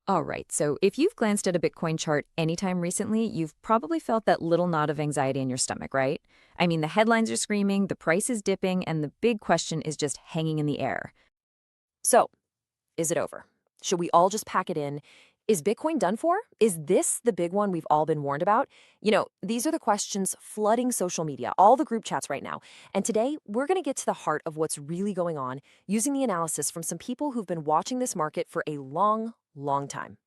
All right, so if you've glanced at a Bitcoin chart anytime recently, you've probably felt that little knot of anxiety in your stomach, right? I mean, the headlines are screaming, the price is dipping, and the big question is just hanging in the air. So, is it over? Should we all just pack it in? Is Bitcoin done for? Is this the big one we've all been warned about? These are the questions flooding social media, all the group chats right now. And today, we're going to get to the heart of what's really going on using the analysis from some people who've been watching this market for a long, long time.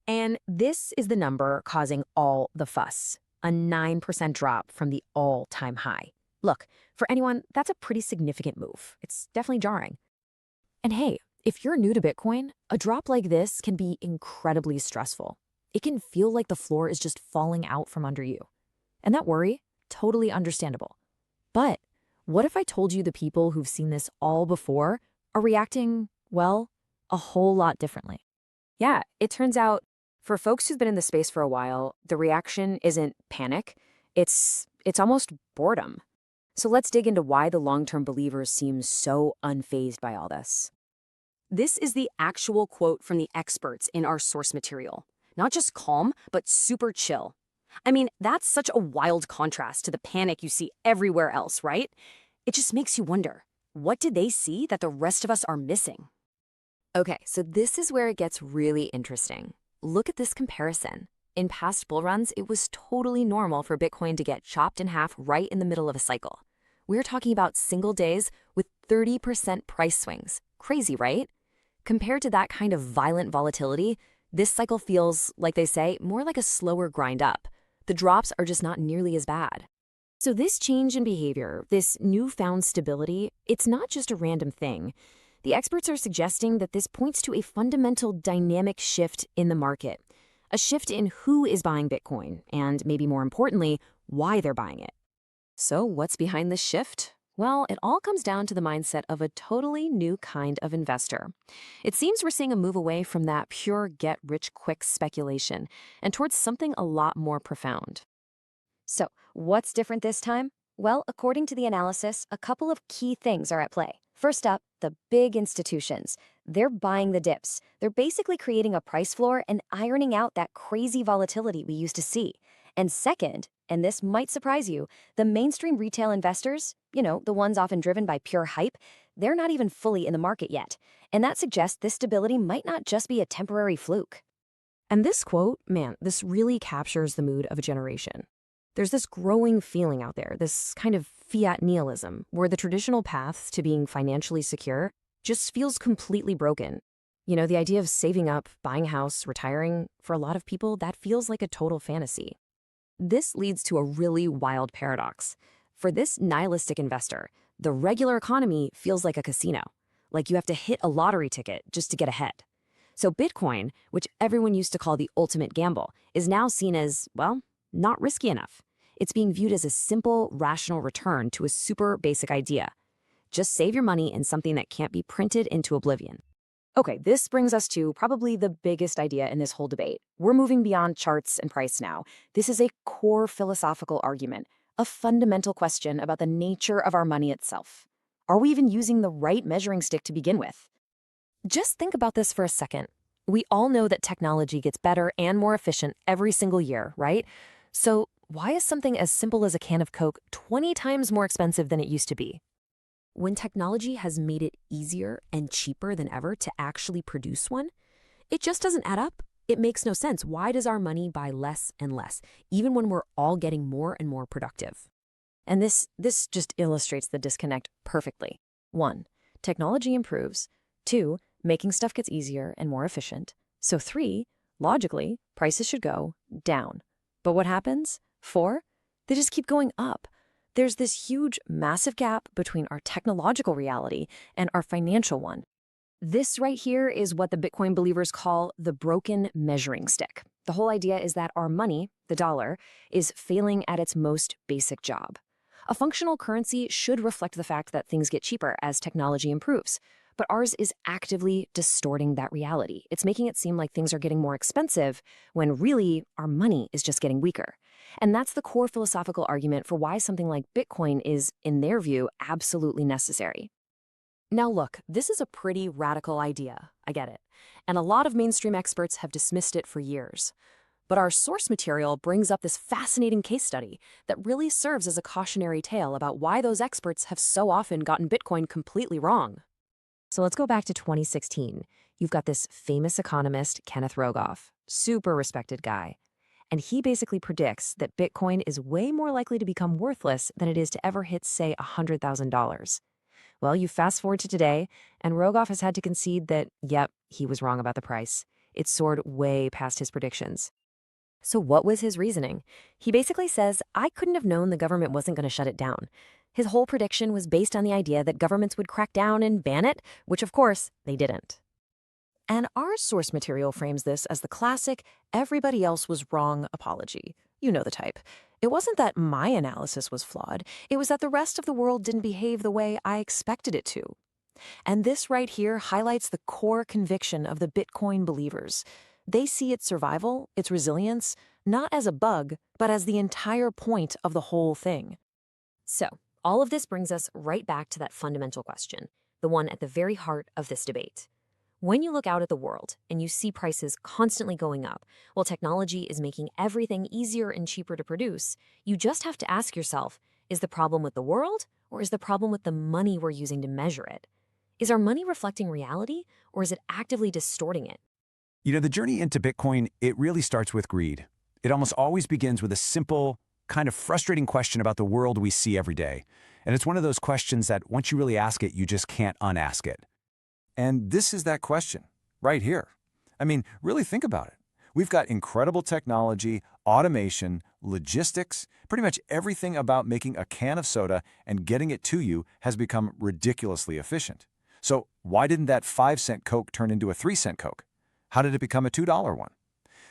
And this is the number causing all the fuss, a 9% drop from the all-time high. Look, for anyone, that's a pretty significant move. It's definitely jarring. And hey, if you're new to Bitcoin, a drop like this can be incredibly stressful. It can feel like the floor is just falling out from under you. And that worry, totally understandable. But what if I told you the people who've seen this all before are reacting, well, a whole lot differently? Yeah, it turns out for folks who've been in the space for a while, the reaction isn't panic, it's almost boredom. So let's dig into why the long-term believers seem so unfazed by all this. This is the actual quote from the experts in our source material. Not just calm, but super chill. I mean, that's such a wild contrast to the panic you see everywhere else, right? It just makes you wonder, what did they see that the rest of us are missing? Okay, so this is where it gets really interesting. Look at this comparison. In past bull runs, it was totally normal for Bitcoin to get chopped in half right in the middle of a cycle. We're talking about single days with 30% price swings. Crazy, right? Compared to that kind of violent volatility, this cycle feels, like they say, more like a slower grind up. The drops are just not nearly as bad. So this change in behavior, this newfound stability, it's not just a random thing. The experts are suggesting that this points to a fundamental dynamic shift in the market, a shift in who is buying Bitcoin, and maybe more importantly, why they're buying it. So what's behind this shift? Well, it all comes down to the mindset of a totally new kind of investor. It seems we're seeing a move away from that pure get-rich-quick speculation and towards something a lot more profound. So, what's different this time? Well, according to the analysis, a couple of key things are at play. First up, the big institutions. They're buying the dips. They're basically creating a price floor and ironing out that crazy volatility we used to see. And second, and this might surprise you, the mainstream retail investors, the ones often driven by pure hype, they're not even fully in the market yet. And that suggests this stability might not just be a temporary fluke. And this quote, man, this really captures the mood of a generation. There's this growing feeling out there, this kind of fiat nihilism, where the traditional path to being financially secure just feels completely broken. The idea of saving up, buying a house, retiring, for a lot of people, that feels like a total fantasy. This leads to a really wild paradox. For this nihilistic investor, the regular economy feels like a casino, like you have to hit a lottery ticket just to get ahead. So Bitcoin, which everyone used to call the ultimate gamble, is now seen as, well, not risky enough. It's being viewed as a simple, rational return to a super basic idea. Just save your money in something that can't be printed into oblivion. Okay, this brings us to probably the biggest idea in this whole debate. We're moving beyond charts and price now. This is a core philosophical argument, a fundamental question about the nature of our money itself. Are we even using the right measuring stick to begin with? Just think about this for a second. We all know that technology gets better and more efficient every single year, right? So why is something as simple as a can of Coke 20 times more expensive than it used to be? When technology has made it easier and cheaper than ever to actually produce one, it just doesn't add up. It makes no sense. Why does our money buy less and less, even when we're all getting more and more productive? And this just illustrates the disconnect perfectly. 1, technology improves. 2, making stuff gets easier and more efficient. So 3, logically, prices should go down. But what happens? 4, they just keep going up. There's this huge, massive gap between our technological reality and our financial one. This right here is what the Bitcoin believers call the broken measuring stick. The whole idea is that our money, the dollar, is failing at its most basic job. A functional currency should reflect the fact that things get cheaper as technology improves. But ours is actively distorting that reality. It's making it seem like things are getting more expensive when really our money is just getting weaker. And that's the core philosophical argument for why something like Bitcoin is, in their view, absolutely necessary. Now look, this is a pretty radical idea, I get it, and a lot of mainstream experts have dismissed it for years. But our source material brings up this fascinating case study that really serves as a cautionary tale about why those experts have so often gotten Bitcoin completely wrong. So let's go back to 2016. You've got this famous economist, Kenneth Rogoff, super respected guy. And he basically predicts that Bitcoin is way more likely to become worthless than it is to ever hit, say, $100,000. Well, you fast forward to today, and Rogoff has had to concede that, yep, he was wrong about the price. It soared way past his predictions. So what was his reasoning? He basically says, I couldn't have known the government wasn't going to shut it down. His whole prediction was based on the idea that governments would crack down and ban it, which of course they didn't. And our source material frames this as the classic everybody else was wrong apology. You know the type. It wasn't that my analysis was flawed, it was that the rest of the world didn't behave the way I expected it to. And this right here highlights the core conviction of the Bitcoin believers. They see its survival, its resilience, not as a bug, but as the entire point of the whole thing. So, all of this brings us right back to that fundamental question, the one at the very heart of this debate. When you look out at the world and you see prices constantly going up, while technology is making everything easier and cheaper to produce, you just have to ask yourself, is the problem with the world, or is the problem with the money we're using to measure it? Is our money reflecting reality, or is it actively distorting it? You know, the journey into Bitcoin, it really starts with greed. It almost always begins with a simple, kind of frustrating question about the world we see every day. And it's one of those questions that once you really ask it, you just can't unask it. And this is that question, right here. I mean, really think about it. We've got incredible technology, automation, logistics, pretty much everything about making a can of soda and getting it to you has become ridiculously efficient. So why didn't that 5-cent Coke turn into a 3-cent Coke? How did it become a $2 one?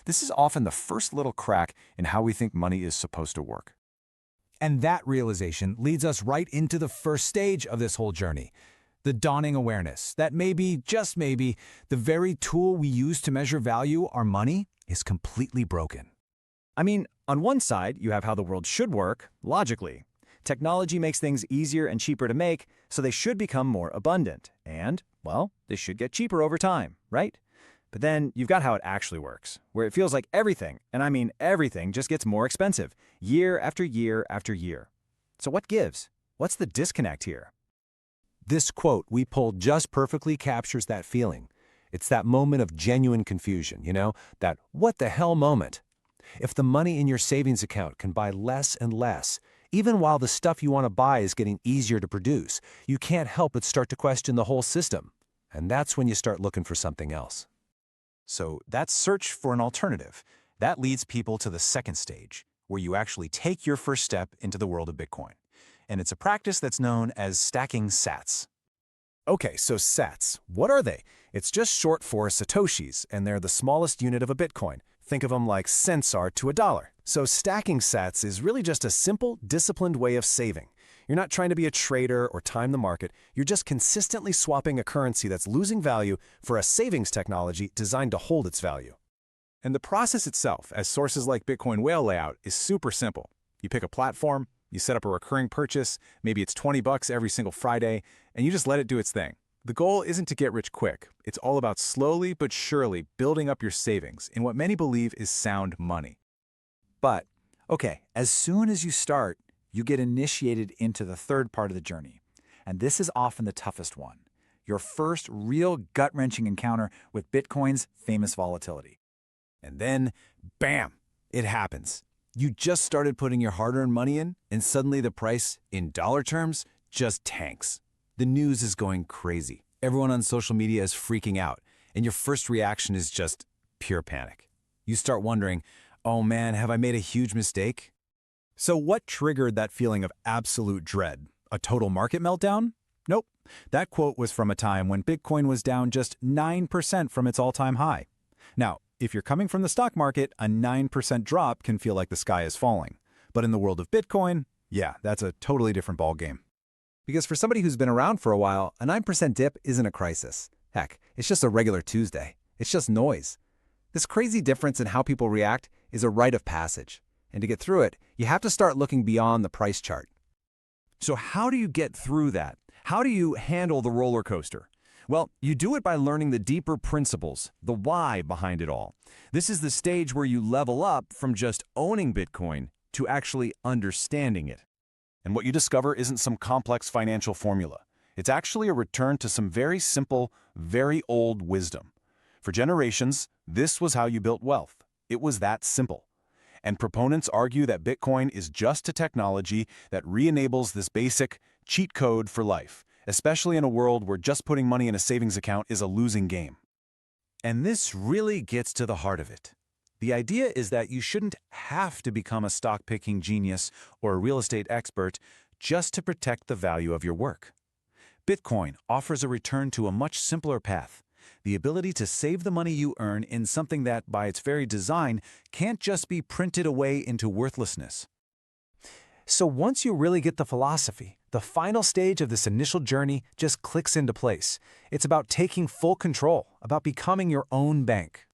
This is often the first little crack in how we think money is supposed to work. And that realization leads us right into the first stage of this whole journey, the dawning awareness that maybe, just maybe, the very tool we use to measure value, our money, is completely broken. I mean, on one side, you have how the world should work, logically. Technology makes things easier and cheaper to make, so they should become more abundant. And, well, they should get cheaper over time, right? But then you've got how it actually works, where it feels like everything, and I mean everything, just gets more expensive, year after year after year. So what gives? What's the disconnect here? This quote we pulled just perfectly captures that feeling. It's that moment of genuine confusion, that what the hell moment. If the money in your savings account can buy less and less, even while the stuff you want to buy is getting easier to produce, you can't help but start to question the whole system. And that's when you start looking for something else. So that search for an alternative, that leads people to the second stage, where you actually take your first step into the world of Bitcoin. And it's a practice that's known as stacking sats. Okay, so sats, what are they? It's just short for satoshis, and they're the smallest unit of a Bitcoin. Think of them like cents are to a dollar. So stacking sats is really just a simple, disciplined way of saving. You're not trying to be a trader or time the market. You're just consistently swapping a currency that's losing value for a savings technology designed to hold its value. And the process itself, as sources like Bitcoin Whale lay out, is super simple. You pick a platform, you set up a recurring purchase, maybe it's $20 every single Friday, and you just let it do its thing. The goal isn't to get rich quick. It's all about slowly but surely building up your savings in what many believe is sound money. But, okay, as soon as you start, you get initiated into the third part of the journey. And this is often the toughest one. Your first real gut-wrenching encounter with Bitcoin's famous volatility. And then, bam, it happens. You just started putting your hard-earned money in, and suddenly the price, in dollar terms, just tanks. The news is going crazy. Everyone on social media is freaking out, and your first reaction is just pure panic. You start wondering, oh man, have I made a huge mistake? So what triggered that feeling of absolute dread? A total market meltdown? Nope. That quote was from a time when Bitcoin was down just 9% from its all-time high. Now, if you're coming from the stock market, a 9% drop can feel like the sky is falling. But in the world of Bitcoin, yeah, that's a totally different ballgame. Because for somebody who's been around for a while, a 9% dip isn't a crisis. Heck, it's just a regular Tuesday. It's just noise. This crazy difference in how people react is a rite of passage. And to get through it, you have to start looking beyond the price chart. So how do you get through that? How do you handle the roller coaster? Well, you do it by learning the deeper principles, the why behind it all. This is the stage where you level up from just owning Bitcoin to actually understanding it. And what you discover isn't some complex financial formula. It's actually a return to some very simple, very old wisdom. For generations, this was how you built wealth. It was that simple. And proponents argue that Bitcoin is just a technology that re-enables this basic cheat code for life, especially in a world where just putting money in a savings account is a losing game. And this really gets to the heart of it. The idea is that you shouldn't have to become a stock-picking genius or a real estate expert just to protect the value of your work. Bitcoin offers a return to a much simpler path, the ability to save the money you earn in something that, by its very design, can't just be printed away into worthlessness. So once you really get the philosophy, the final stage of this initial journey just clicks into place. It's about taking full control, about becoming your own bank.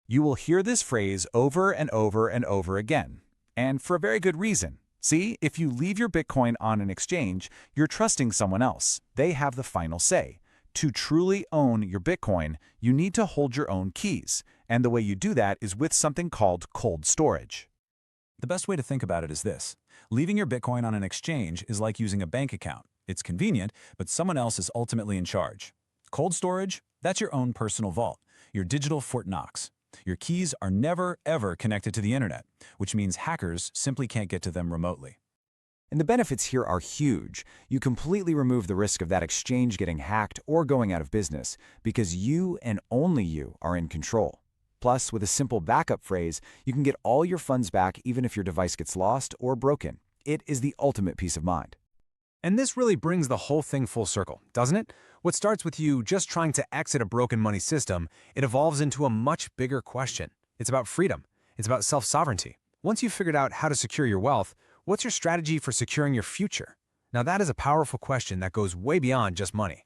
You will hear this phrase over and over and over again, and for a very good reason. See, if you leave your Bitcoin on an exchange, you're trusting someone else. They have the final say. To truly own your Bitcoin, you need to hold your own keys, and the way you do that is with something called cold storage. The best way to think about it is this. Leaving your Bitcoin on an exchange is like using a bank account. It's convenient, but someone else is ultimately in charge. Cold storage, that's your own personal vault, your digital Fort Knox. Your keys are never, ever connected to the internet, which means hackers simply can't get to them remotely. And the benefits here are huge. You completely remove the risk of that exchange getting hacked or going out of business because you and only you are in control. Plus, with a simple backup phrase, you can get all your funds back even if your device gets lost or broken. It is the ultimate peace of mind. And this really brings the whole thing full circle, doesn't it? What starts with you just trying to exit a broken money system, it evolves into a much bigger question. It's about freedom. It's about self-sovereignty. Once you've figured out how to secure your wealth, what's your strategy for securing your future? Now that is a powerful question that goes way beyond just money.